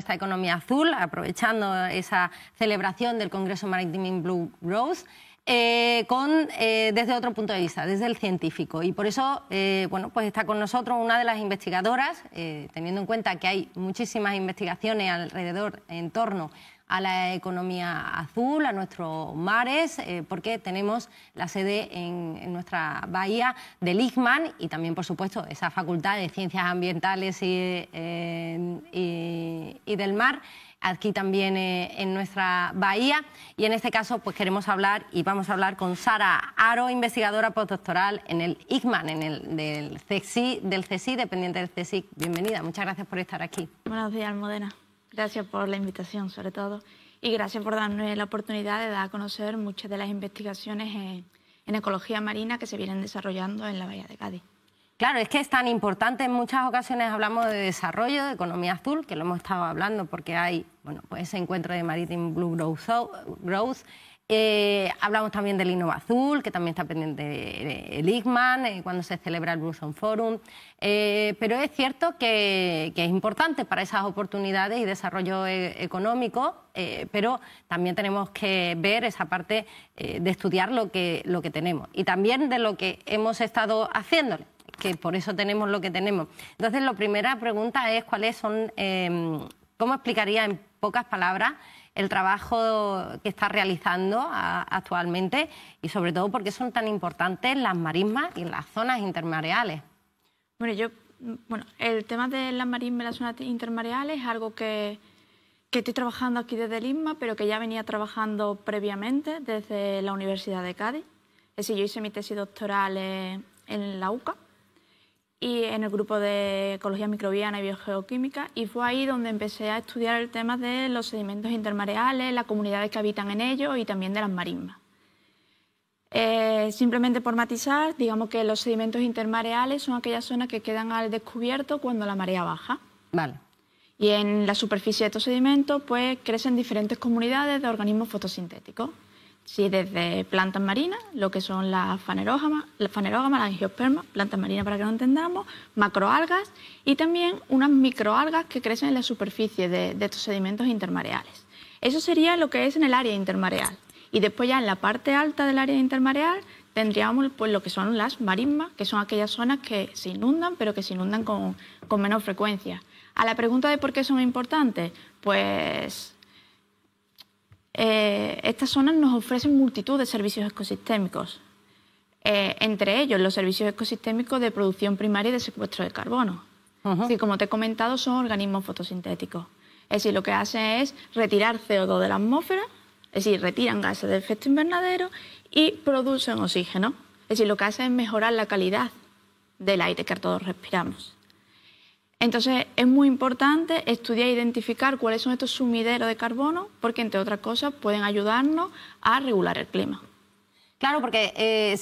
esta economía azul, aprovechando esa celebración del Congreso Maritime Blue Growth, desde otro punto de vista, desde el científico. Y por eso bueno, pues está con nosotros una de las investigadoras, teniendo en cuenta que hay muchísimas investigaciones alrededor, en torno a la economía azul, a nuestros mares, porque tenemos la sede en nuestra bahía del ICMAN y también, por supuesto, esa facultad de Ciencias Ambientales y del Mar, aquí también en nuestra bahía. Y en este caso pues queremos hablar y vamos a hablar con Sara Haro, investigadora postdoctoral en el ICMAN, del CSIC, dependiente del CSIC. Bienvenida, muchas gracias por estar aquí. Buenos días, Almudena. Gracias por la invitación, sobre todo, y gracias por darnos la oportunidad de dar a conocer muchas de las investigaciones en ecología marina que se vienen desarrollando en la bahía de Cádiz. Claro, es que es tan importante, en muchas ocasiones hablamos de desarrollo, de economía azul, que lo hemos estado hablando porque hay, bueno, pues ese encuentro de Maritime Blue Growth. Hablamos también del Innova Azul, que también está pendiente el ICMAN, cuando se celebra el Blue Zone Forum. Pero es cierto que es importante para esas oportunidades y desarrollo económico, pero también tenemos que ver esa parte de estudiar lo que tenemos y también de lo que hemos estado haciéndole, que por eso tenemos lo que tenemos. Entonces, la primera pregunta es cuáles son, ¿cómo explicaría en pocas palabras el trabajo que está realizando actualmente y sobre todo por qué son tan importantes las marismas y las zonas intermareales? Bueno, el tema de las marismas y las zonas intermareales es algo que estoy trabajando aquí desde el ICMA, pero que ya venía trabajando previamente desde la Universidad de Cádiz. Es decir, yo hice mi tesis doctoral en la UCA y en el grupo de Ecología Microbiana y Biogeoquímica, y fue ahí donde empecé a estudiar el tema de los sedimentos intermareales, las comunidades que habitan en ellos y también de las marismas. Simplemente por matizar, digamos que los sedimentos intermareales son aquellas zonas que quedan al descubierto cuando la marea baja. Vale. Y en la superficie de estos sedimentos pues crecen diferentes comunidades de organismos fotosintéticos. Sí, desde plantas marinas, lo que son las fanerógamas, las angiospermas, plantas marinas para que lo entendamos, macroalgas y también unas microalgas que crecen en la superficie de estos sedimentos intermareales. Eso sería lo que es en el área intermareal. Y después ya en la parte alta del área intermareal tendríamos pues, lo que son las marismas, que son aquellas zonas que se inundan, pero que se inundan con menor frecuencia. A la pregunta de por qué son importantes, pues estas zonas nos ofrecen multitud de servicios ecosistémicos, entre ellos los servicios ecosistémicos de producción primaria y de secuestro de carbono. Así, como te he comentado, son organismos fotosintéticos. Es decir, lo que hacen es retirar CO2 de la atmósfera, es decir, retiran gases de efecto invernadero y producen oxígeno. Es decir, lo que hacen es mejorar la calidad del aire que todos respiramos. Entonces, es muy importante estudiar e identificar cuáles son estos sumideros de carbono, porque, entre otras cosas, pueden ayudarnos a regular el clima. Claro, porque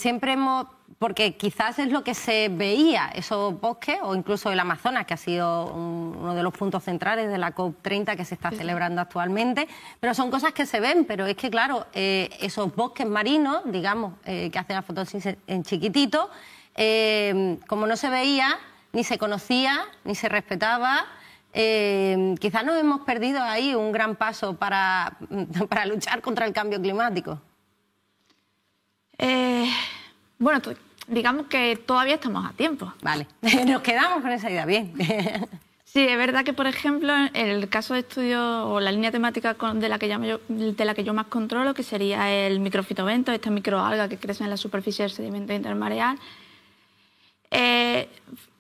porque quizás es lo que se veía, esos bosques, o incluso el Amazonas, que ha sido uno de los puntos centrales de la COP30 que se está celebrando actualmente, pero son cosas que se ven, pero es que, claro, esos bosques marinos, digamos, que hacen la fotosíntesis en chiquitito, como no se veía, ni se conocía, ni se respetaba, quizás nos hemos perdido ahí un gran paso para luchar contra el cambio climático. Bueno, digamos que todavía estamos a tiempo. Vale, nos quedamos con esa idea, bien. Sí, es verdad que, por ejemplo, en el caso de estudio o la línea temática de la que yo más controlo, que sería el microfitovento, esta microalga que crece en la superficie del sedimento intermareal,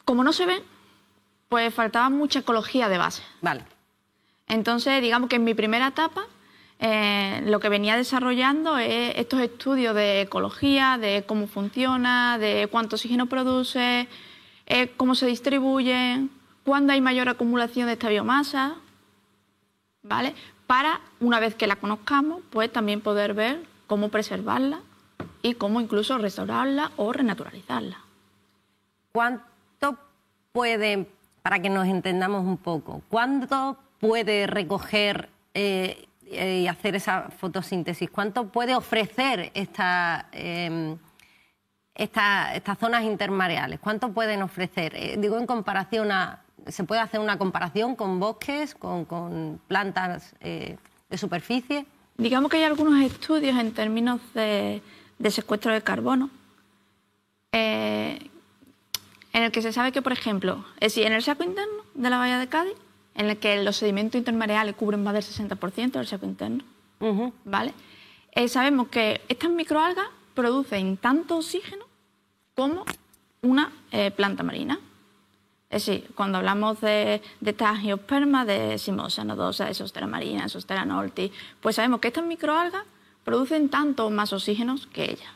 como no se ven, pues faltaba mucha ecología de base. Vale. Entonces, digamos que en mi primera etapa lo que venía desarrollando es estos estudios de ecología, de cómo funciona, de cuánto oxígeno produce, cómo se distribuye, cuándo hay mayor acumulación de esta biomasa, ¿vale? Para, una vez que la conozcamos, pues también poder ver cómo preservarla y cómo incluso restaurarla o renaturalizarla. ¿Cuánto puede, para que nos entendamos un poco, cuánto puede recoger y hacer esa fotosíntesis? ¿Cuánto puede ofrecer estas zonas intermareales? ¿Cuánto pueden ofrecer? Digo, en comparación a ¿Se puede hacer una comparación con bosques, con plantas de superficie? Digamos que hay algunos estudios en términos de secuestro de carbono, en el que se sabe que, por ejemplo, es decir, en el saco interno de la bahía de Cádiz, en el que los sedimentos intermareales cubren más del 60% del saco interno, ¿vale? Sabemos que estas microalgas producen tanto oxígeno como una planta marina. Es decir, cuando hablamos de estas angiospermas, de Simosa nodosa, de Zostera marina, de Zostera nortis, pues sabemos que estas microalgas producen tanto más oxígenos que ellas.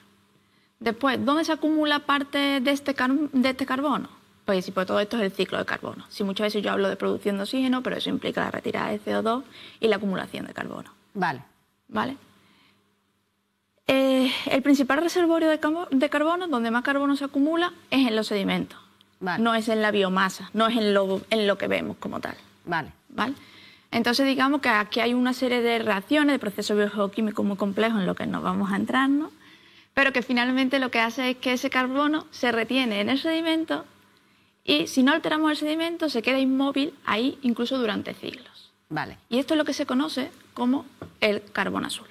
Después, ¿dónde se acumula parte de este carbono? Pues todo esto es el ciclo de carbono. Si muchas veces yo hablo de producción de oxígeno, pero eso implica la retirada de CO2 y la acumulación de carbono. Vale. ¿Vale? El principal reservorio de carbono, donde más carbono se acumula, es en los sedimentos. Vale. No es en la biomasa, no es en lo que vemos como tal. Vale. ¿Vale? Entonces, digamos que aquí hay una serie de reacciones, de procesos biogeoquímicos muy complejos en lo que nos vamos a entrar, ¿no? Pero que finalmente lo que hace es que ese carbono se retiene en el sedimento y si no alteramos el sedimento se queda inmóvil ahí incluso durante siglos. Vale. Y esto es lo que se conoce como el carbón azul.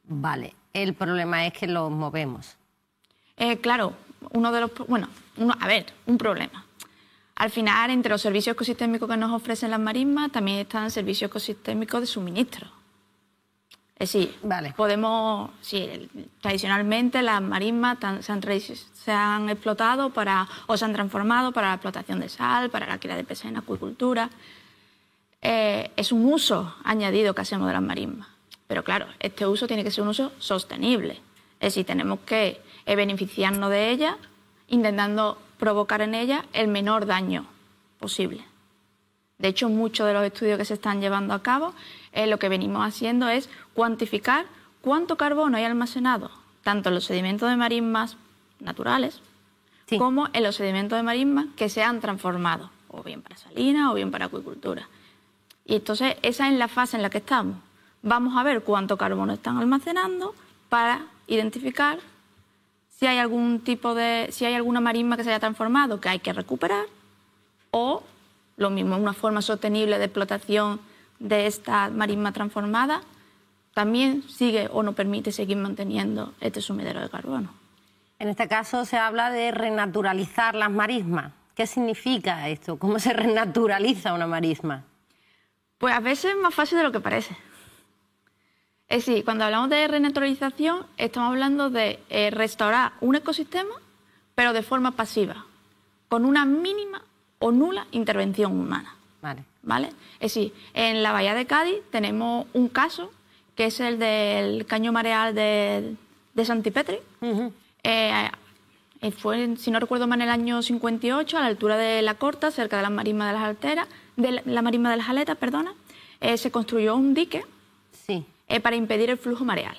Vale. El problema es que lo movemos. Claro, un problema. Al final, entre los servicios ecosistémicos que nos ofrecen las marismas, también están servicios ecosistémicos de suministro. Es decir, vale. Tradicionalmente las marismas se han explotado o se han transformado para la explotación de sal, para la cría de peces en acuicultura. Es un uso añadido que hacemos de las marismas. Pero claro, este uso tiene que ser un uso sostenible. Es decir, tenemos que beneficiarnos de ellas, intentando provocar en ellas el menor daño posible. De hecho, muchos de los estudios que se están llevando a cabo, lo que venimos haciendo es cuantificar cuánto carbono hay almacenado, tanto en los sedimentos de marismas naturales, como en los sedimentos de marismas que se han transformado, o bien para salina o bien para acuicultura. Y entonces, esa es la fase en la que estamos. Vamos a ver cuánto carbono están almacenando para identificar si hay alguna marisma que se haya transformado que hay que recuperar, o lo mismo, una forma sostenible de explotación de esta marisma transformada también sigue o no permite seguir manteniendo este sumidero de carbono. En este caso se habla de renaturalizar las marismas. ¿Qué significa esto? ¿Cómo se renaturaliza una marisma? Pues a veces es más fácil de lo que parece. Es decir, cuando hablamos de renaturalización, estamos hablando de restaurar un ecosistema, pero de forma pasiva, con una mínima o nula intervención humana. ¿Vale? Es decir, en la bahía de Cádiz tenemos un caso, que es el del caño mareal de Santipetri. Fue, si no recuerdo mal, en el año 58, a la altura de La Corta, cerca de la marisma de las Aletas, se construyó un dique. Sí. Para impedir el flujo mareal,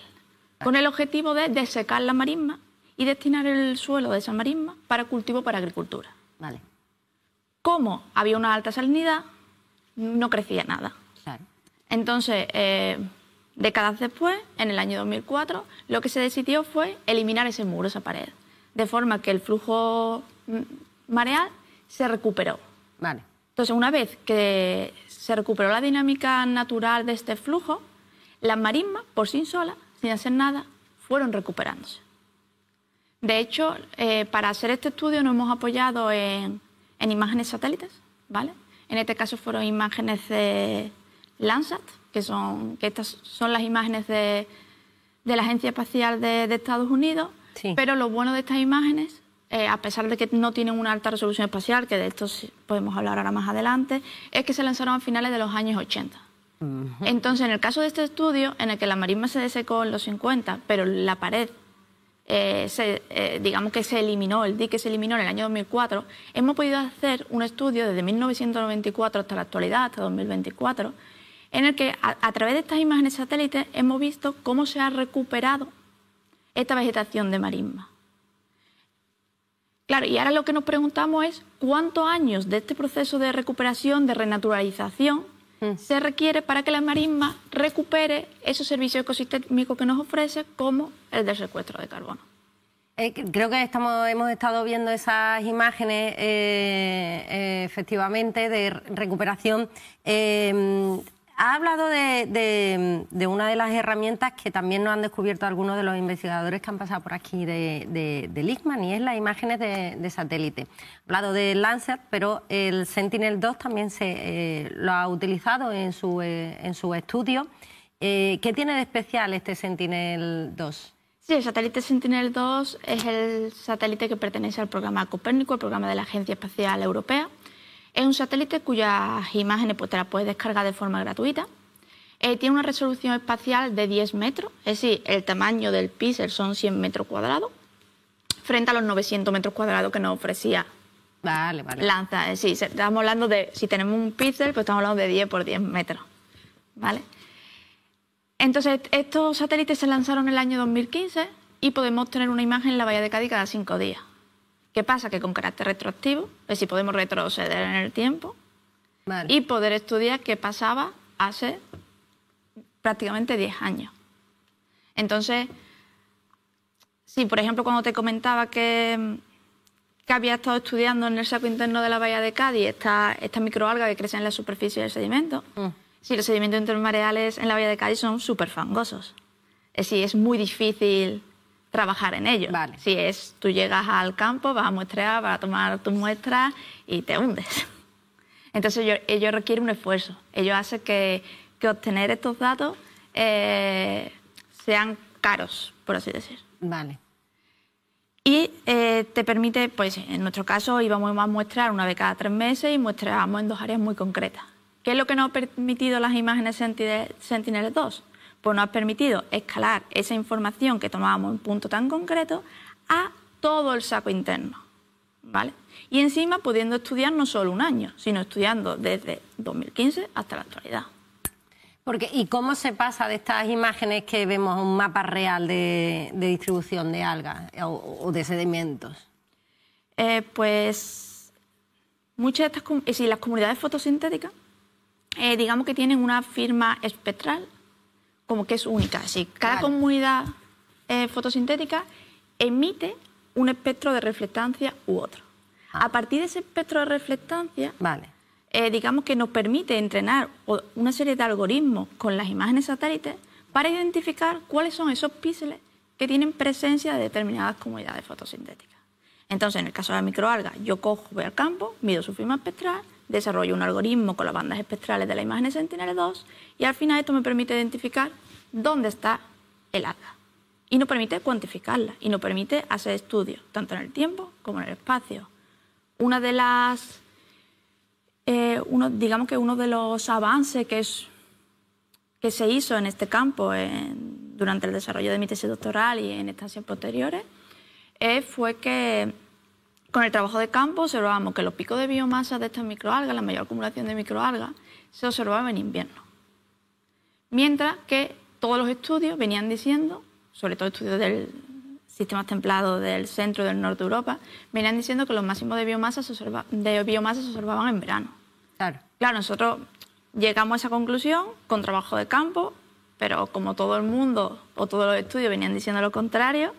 con el objetivo de desecar la marisma y destinar el suelo de esa marisma para cultivo para agricultura. Vale. Como había una alta salinidad, no crecía nada. Claro. Entonces, décadas después, en el año 2004, lo que se decidió fue eliminar ese muro, esa pared, de forma que el flujo mareal se recuperó. Vale. Entonces, una vez que se recuperó la dinámica natural de este flujo, las marismas, por sí solas, sin hacer nada, fueron recuperándose. De hecho, para hacer este estudio nos hemos apoyado en imágenes satélites, ¿vale? En este caso fueron imágenes de Landsat, que estas son las imágenes de la Agencia Espacial de Estados Unidos, sí. Pero lo bueno de estas imágenes, a pesar de que no tienen una alta resolución espacial, que de esto podemos hablar ahora más adelante, es que se lanzaron a finales de los años 80. Entonces, en el caso de este estudio, en el que la marisma se desecó en los 50, pero la pared, digamos que se eliminó, el dique se eliminó en el año 2004, hemos podido hacer un estudio desde 1994 hasta la actualidad, hasta 2024, en el que a través de estas imágenes satélites hemos visto cómo se ha recuperado esta vegetación de marisma. Claro, y ahora lo que nos preguntamos es cuántos años de este proceso de recuperación, de renaturalización, se requiere para que la marisma recupere esos servicios ecosistémicos que nos ofrece, como el del secuestro de carbono. Creo que hemos estado viendo esas imágenes efectivamente de recuperación. Ha hablado de una de las herramientas que también nos han descubierto algunos de los investigadores que han pasado por aquí del ICMAN, y es las imágenes de satélite. Ha hablado del Landsat, pero el Sentinel-2 también lo ha utilizado en su estudio. ¿Qué tiene de especial este Sentinel-2? Sí, el satélite Sentinel-2 es el satélite que pertenece al programa Copérnico, el programa de la Agencia Espacial Europea. Es un satélite cuyas imágenes te las puedes descargar de forma gratuita. Tiene una resolución espacial de 10 metros, es decir, el tamaño del píxel son 100 metros cuadrados, frente a los 900 metros cuadrados que nos ofrecía Landsat. Es decir, estamos hablando de, si tenemos un píxel, pues estamos hablando de 10 por 10 metros. ¿Vale? Entonces, estos satélites se lanzaron en el año 2015 y podemos tener una imagen en la Bahía de Cádiz cada 5 días. ¿Qué pasa? Que con carácter retroactivo, es decir, podemos retroceder en el tiempo y poder estudiar qué pasaba hace prácticamente 10 años. Entonces, sí, por ejemplo, cuando te comentaba que había estado estudiando en el saco interno de la Bahía de Cádiz esta microalga que crece en la superficie del sedimento, sí, los sedimentos intermareales en la Bahía de Cádiz son súper fangosos. Es decir, es muy difícil trabajar en ellos. Si tú llegas al campo, vas a muestrear, vas a tomar tus muestras y te hundes. Entonces, ello requiere un esfuerzo. Ello hace que obtener estos datos sean caros, por así decir. Y te permite, pues en nuestro caso, íbamos a muestrear una vez cada 3 meses y muestreábamos en 2 áreas muy concretas. ¿Qué es lo que nos ha permitido las imágenes Sentinel-2? Pues nos ha permitido escalar esa información que tomábamos en un punto tan concreto a todo el saco interno, ¿vale? Y encima pudiendo estudiar no solo un año, sino estudiando desde 2015 hasta la actualidad. ¿Y cómo se pasa de estas imágenes que vemos a un mapa real de distribución de algas o de sedimentos? Pues muchas de estas, las comunidades fotosintéticas, digamos que tienen una firma espectral como que es única. Es decir, cada comunidad fotosintética emite un espectro de reflectancia u otro. A partir de ese espectro de reflectancia, digamos que nos permite entrenar una serie de algoritmos con las imágenes satélites para identificar cuáles son esos píxeles que tienen presencia de determinadas comunidades fotosintéticas. Entonces, en el caso de la microalga, yo voy al campo, mido su firma espectral, desarrollo un algoritmo con las bandas espectrales de la imagen Sentinel-2 y al final esto me permite identificar dónde está el alga. Y nos permite cuantificarla y nos permite hacer estudios, tanto en el tiempo como en el espacio. Digamos que uno de los avances que se hizo en este campo durante el desarrollo de mi tesis doctoral y en estancias posteriores fue que con el trabajo de campo observamos que los picos de biomasa de estas microalgas, la mayor acumulación de microalgas, se observaba en invierno. Mientras que todos los estudios venían diciendo, sobre todo estudios del sistemas templados del centro y del norte de Europa, venían diciendo que los máximos de biomasa se observaban en verano. Claro, nosotros llegamos a esa conclusión con trabajo de campo, pero como todo el mundo o todos los estudios venían diciendo lo contrario,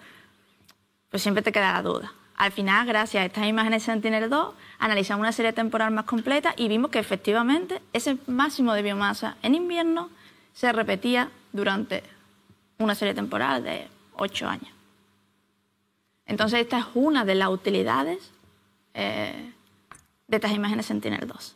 pues siempre te queda la duda. Al final, gracias a estas imágenes Sentinel-2, analizamos una serie temporal más completa y vimos que efectivamente ese máximo de biomasa en invierno se repetía durante una serie temporal de 8 años. Entonces, esta es una de las utilidades de estas imágenes Sentinel-2.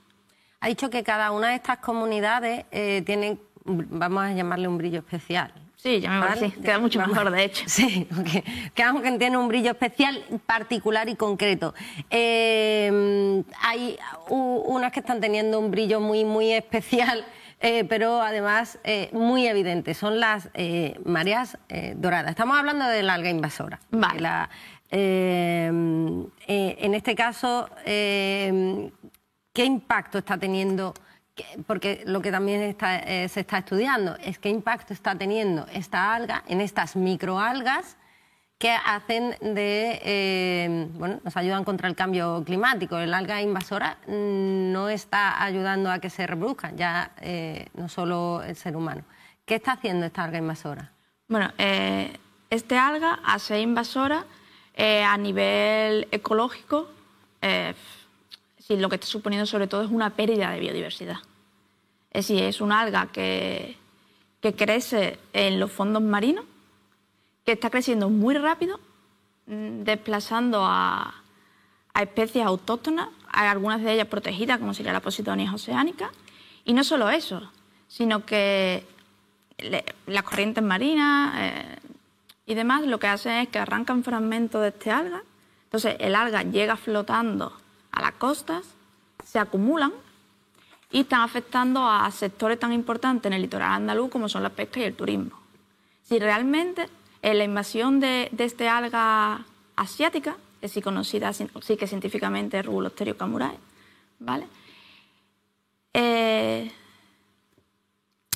Ha dicho que cada una de estas comunidades tiene, vamos a llamarle un brillo especial. Sí, llamémoslo así, queda mucho mejor, de hecho. Sí, porque quedamos que tiene un brillo especial, particular y concreto. Hay unas que están teniendo un brillo muy especial, pero además muy evidente. Son las mareas doradas. Estamos hablando de la alga invasora. En este caso, ¿qué impacto está teniendo? Porque lo que también se está estudiando es qué impacto está teniendo esta alga en estas microalgas que hacen nos ayudan contra el cambio climático. El alga invasora no está ayudando a que se reproduzcan, ya no solo el ser humano. ¿Qué está haciendo esta alga invasora? Bueno, este alga, al ser invasora, A nivel ecológico, sí, lo que está suponiendo sobre todo es una pérdida de biodiversidad. Es decir, es una alga que crece en los fondos marinos, que está creciendo muy rápido, desplazando a especies autóctonas, hay algunas de ellas protegidas, como sería la Posidonia oceanica, y no solo eso, sino que las corrientes marinas y demás lo que hacen es que arrancan fragmentos de este alga, entonces el alga llega flotando a las costas, se acumulan y están afectando a sectores tan importantes en el litoral andaluz como son la pesca y el turismo. Si realmente la invasión de este alga asiática, que sí conocida sí que científicamente es Rubulocterio camurae, ¿vale?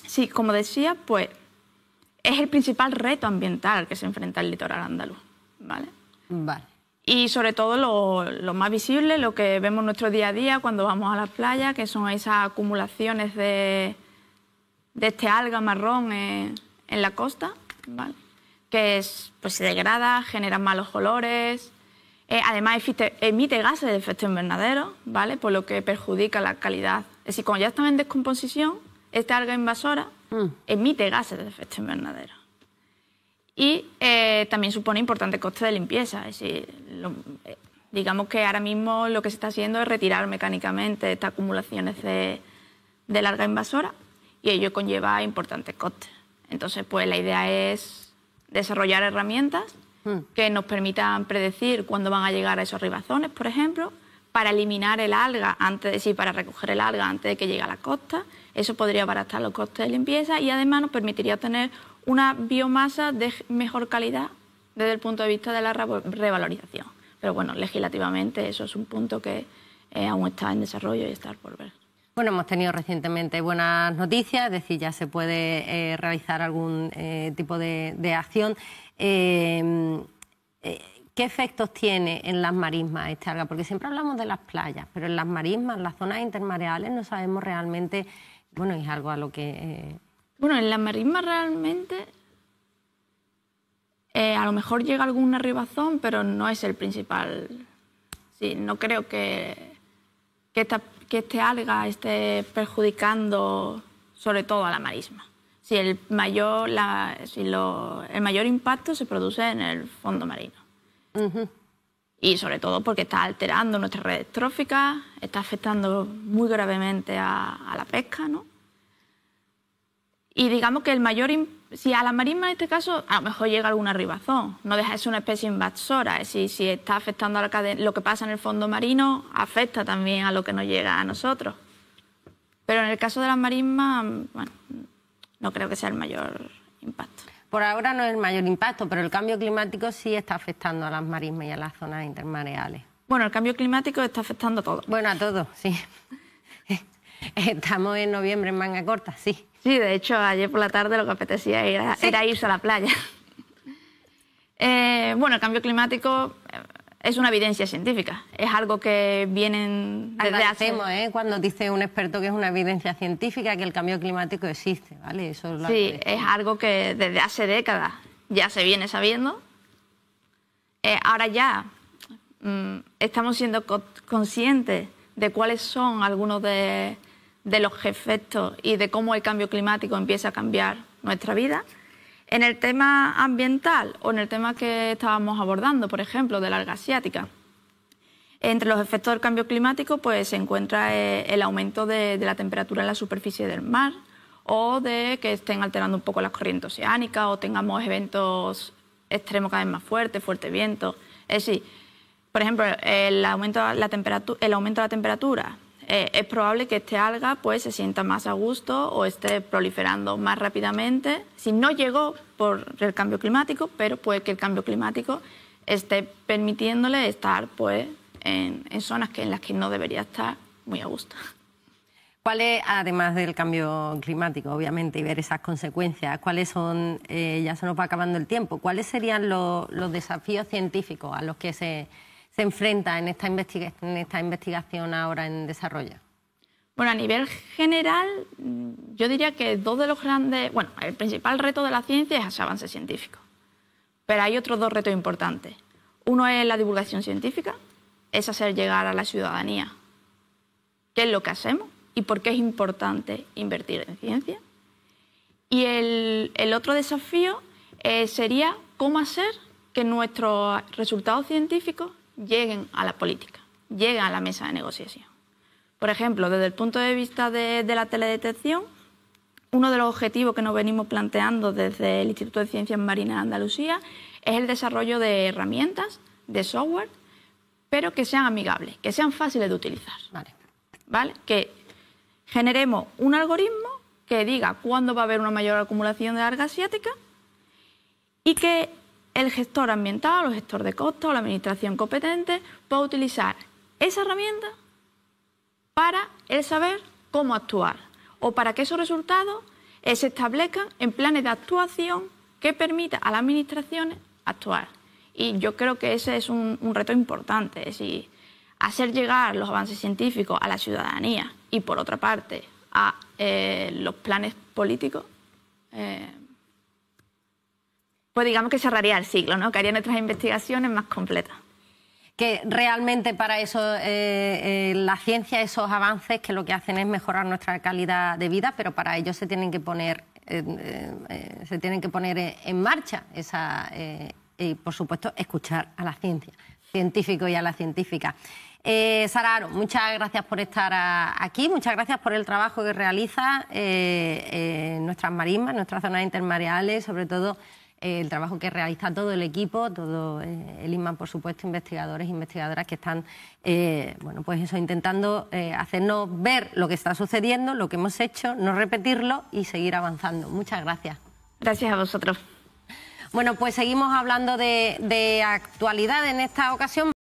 Sí, como decía, pues es el principal reto ambiental al que se enfrenta el litoral andaluz, ¿vale? Vale. Y sobre todo lo más visible, lo que vemos en nuestro día a día cuando vamos a las playas, que son esas acumulaciones de este alga marrón en la costa, ¿vale? Que pues se degrada, genera malos olores, además emite gases de efecto invernadero, ¿vale? Por lo que perjudica la calidad. Es decir, cuando ya están en descomposición, esta alga invasora emite gases de efecto invernadero. Y también supone importantes costes de limpieza. Es decir, digamos que ahora mismo lo que se está haciendo es retirar mecánicamente estas acumulaciones de alga invasora y ello conlleva importantes costes. Entonces, pues la idea es desarrollar herramientas que nos permitan predecir cuándo van a llegar a esos ribazones, por ejemplo, para eliminar el alga, para recoger el alga antes de que llegue a la costa. Eso podría abaratar los costes de limpieza y además nos permitiría obtener una biomasa de mejor calidad desde el punto de vista de la revalorización. Pero bueno, legislativamente eso es un punto que aún está en desarrollo y está por ver. Bueno, hemos tenido recientemente buenas noticias, es decir, ya se puede realizar algún tipo de acción. ¿Qué efectos tiene en las marismas esta alga? Porque siempre hablamos de las playas, pero en las marismas, en las zonas intermareales, no sabemos realmente, bueno, es algo a lo que... Bueno, en las marismas realmente a lo mejor llega alguna ribazón, pero no es el principal. Sí, no creo que este alga esté perjudicando sobre todo a la marisma. Sí, el mayor impacto se produce en el fondo marino. Y sobre todo porque está alterando nuestras redes tróficas, está afectando muy gravemente a la pesca, ¿no? Y digamos que si a la marisma en este caso a lo mejor llega alguna ribazón, no deja de ser una especie invasora, es decir, si está afectando a la cadena, lo que pasa en el fondo marino afecta también a lo que nos llega a nosotros. Pero en el caso de las marismas, bueno, no creo que sea el mayor impacto. Por ahora no es el mayor impacto, pero el cambio climático sí está afectando a las marismas y a las zonas intermareales. Bueno, el cambio climático está afectando a todo. Bueno, a todo, sí. Estamos en noviembre en manga corta, sí. Sí, de hecho, ayer por la tarde lo que apetecía era irse a la playa. Bueno, el cambio climático es una evidencia científica. Es algo que vienen desde hace... cuando dice un experto que es una evidencia científica, que el cambio climático existe, ¿vale? Eso es sí, es algo que desde hace décadas ya se viene sabiendo. Ahora ya estamos siendo conscientes de cuáles son algunos de los efectos y de cómo el cambio climático empieza a cambiar nuestra vida. En el tema ambiental o en el tema que estábamos abordando, por ejemplo, de la alga asiática, entre los efectos del cambio climático pues, se encuentra el aumento de la temperatura en la superficie del mar o de que estén alterando un poco las corrientes oceánicas o tengamos eventos extremos cada vez más fuertes, fuerte viento. Es decir, por ejemplo, el aumento de la temperatura es probable que este alga pues, se sienta más a gusto o esté proliferando más rápidamente. Si no llegó por el cambio climático, pero puede que el cambio climático esté permitiéndole estar pues, en zonas en las que no debería estar muy a gusto. ¿Cuáles, además del cambio climático, obviamente, y ver esas consecuencias, cuáles son, ya se nos va acabando el tiempo, cuáles serían los desafíos científicos a los que se enfrenta en esta investigación ahora en desarrollo? Bueno, a nivel general, yo diría que dos de los grandes... Bueno, el principal reto de la ciencia es ese avance científico. Pero hay otros dos retos importantes. Uno es la divulgación científica, es hacer llegar a la ciudadanía qué es lo que hacemos y por qué es importante invertir en ciencia. Y el otro desafío sería cómo hacer que nuestros resultados científicos lleguen a la política, lleguen a la mesa de negociación. Por ejemplo, desde el punto de vista de la teledetección, uno de los objetivos que nos venimos planteando desde el Instituto de Ciencias Marinas de Andalucía es el desarrollo de herramientas, de software, pero que sean amigables, que sean fáciles de utilizar. ¿Vale? Que generemos un algoritmo que diga cuándo va a haber una mayor acumulación de alga asiática y que el gestor ambiental o gestor de costos o la administración competente pueda utilizar esa herramienta para él saber cómo actuar o para que esos resultados se establezcan en planes de actuación que permita a las administraciones actuar. Y yo creo que ese es un reto importante, es decir, hacer llegar los avances científicos a la ciudadanía y, por otra parte, a los planes políticos, pues digamos que cerraría el ciclo, ¿no? Que haría nuestras investigaciones más completas. Que realmente para eso la ciencia, esos avances que lo que hacen es mejorar nuestra calidad de vida, pero para ello se tienen que poner en marcha y, por supuesto, escuchar a la ciencia, científico y a la científica. Sara Haro, muchas gracias por estar aquí, muchas gracias por el trabajo que realiza en nuestras marismas, nuestras zonas intermareales, sobre todo el trabajo que realiza todo el equipo, todo el INMA, por supuesto, investigadores e investigadoras que están bueno, pues eso, intentando hacernos ver lo que está sucediendo, lo que hemos hecho, no repetirlo y seguir avanzando. Muchas gracias. Gracias a vosotros. Bueno, pues seguimos hablando de actualidad en esta ocasión.